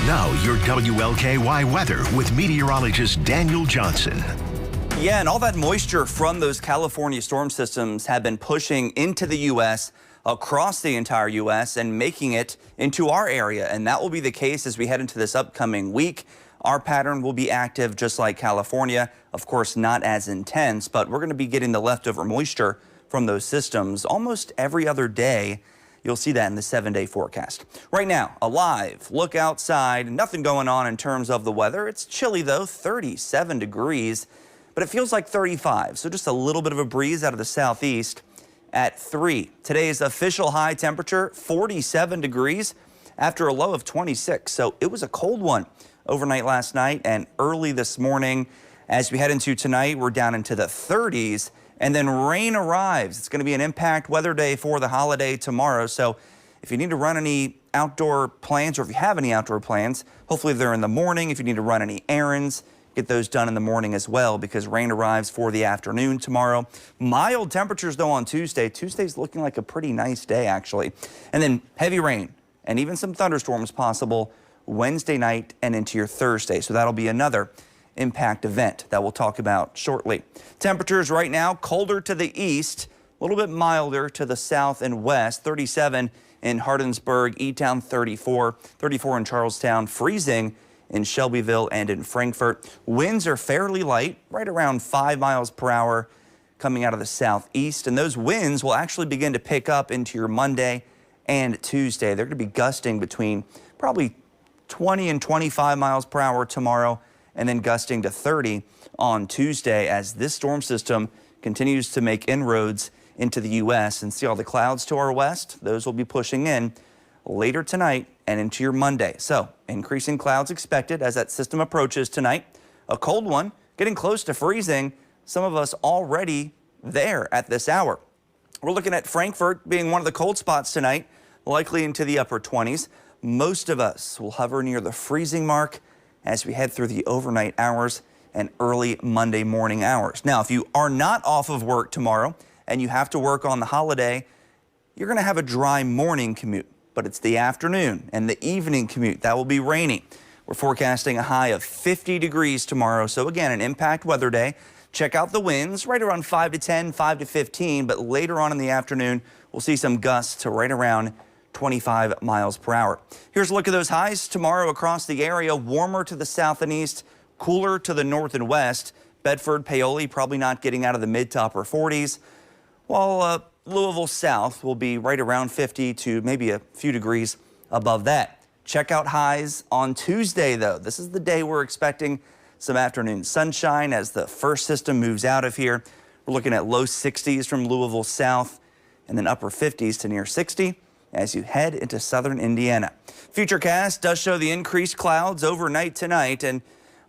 Now, your WLKY weather with meteorologist Daniel Johnson. Yeah, and all that moisture from those California storm systems have been pushing into the U.S., across the entire U.S., and making it into our area. And that will be the case as we head into this upcoming week. Our pattern will be active just like California. Of course, not as intense, but we're going to be getting the leftover moisture from those systems almost every other day. You'll see that in the 7-day forecast. Right now, a live look outside. Nothing going on in terms of the weather. It's chilly, though, 37 degrees, but it feels like 35. So just a little bit of a breeze out of the southeast at 3. Today's official high temperature, 47 degrees after a low of 26. So it was a cold one overnight last night and early this morning. As we head into tonight, we're down into the 30s. And then rain arrives. It's going to be an impact weather day for the holiday tomorrow. So if you need to run any outdoor plans, or if you have any outdoor plans, hopefully they're in the morning. If you need to run any errands, get those done in the morning as well, because rain arrives for the afternoon tomorrow. Mild temperatures, though, on Tuesday. Tuesday's looking like a pretty nice day, actually. And then heavy rain and even some thunderstorms possible Wednesday night and into your Thursday. So that'll be another impact event that we'll talk about shortly. Temperatures right now colder to the east, a little bit milder to the south and west. 37 in Hardinsburg, E-Town 34 in Charlestown, freezing in Shelbyville and in Frankfort. Winds are fairly light, right around 5 miles per hour coming out of the southeast, and those winds will actually begin to pick up into your Monday and Tuesday. They're going to be gusting between probably 20 and 25 miles per hour tomorrow, and then gusting to 30 on Tuesday as this storm system continues to make inroads into the U.S. and see all the clouds to our west. Those will be pushing in later tonight and into your Monday. So increasing clouds expected as that system approaches tonight. A cold one getting close to freezing. Some of us already there at this hour. We're looking at Frankfort being one of the cold spots tonight, likely into the upper 20s. Most of us will hover near the freezing mark as we head through the overnight hours and early Monday morning hours. Now, if you are not off of work tomorrow and you have to work on the holiday, you're going to have a dry morning commute, but it's the afternoon and the evening commute that will be rainy. We're forecasting a high of 50 degrees tomorrow. So again, an impact weather day. Check out the winds right around 5 to 10, 5 to 15, but later on in the afternoon, we'll see some gusts to right around 25 miles per hour. Here's a look at those highs tomorrow across the area. Warmer to the south and east, cooler to the north and west. Bedford, Paoli probably not getting out of the mid to upper 40s, while Louisville south will be right around 50 to maybe a few degrees above that. Check out highs on Tuesday, though. This is the day we're expecting some afternoon sunshine as the first system moves out of here. We're looking at low 60s from Louisville south and then upper 50s to near 60 as you head into southern Indiana. Futurecast does show the increased clouds overnight tonight, and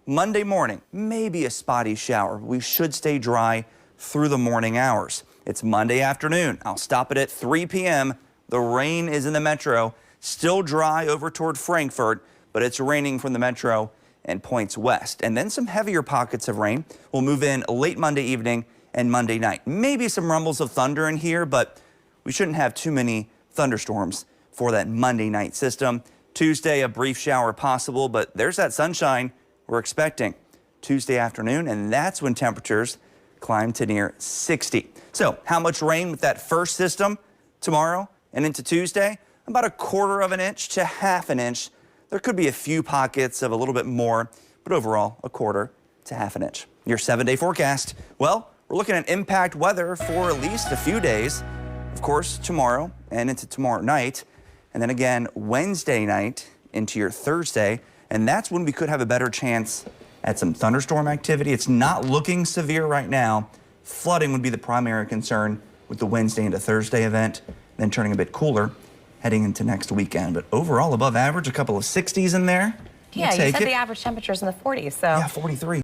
Monday morning, maybe a spotty shower. We should stay dry through the morning hours. It's Monday afternoon. I'll stop it at 3 p.m. The rain is in the metro, still dry over toward Frankfort, but it's raining from the metro and points west. And then some heavier pockets of rain will move in late Monday evening and Monday night. Maybe some rumbles of thunder in here, but we shouldn't have too many thunderstorms for that Monday night system. Tuesday, a brief shower possible, but there's that sunshine we're expecting Tuesday afternoon, and that's when temperatures climb to near 60. So how much rain with that first system tomorrow and into Tuesday? About 1/4 of an inch to 1/2 an inch. There could be a few pockets of a little bit more, but overall 1/4 to 1/2 an inch. Your 7-day forecast. Well, we're looking at impact weather for at least a few days. Of course, tomorrow and into tomorrow night, and then again Wednesday night into your Thursday, and that's when we could have a better chance at some thunderstorm activity. It's not looking severe right now. Flooding would be the primary concern with the Wednesday into Thursday event, then turning a bit cooler heading into next weekend. But overall above average, a couple of 60s in there. Yeah, you said the average temperature's in the 40s, so. Yeah, 43.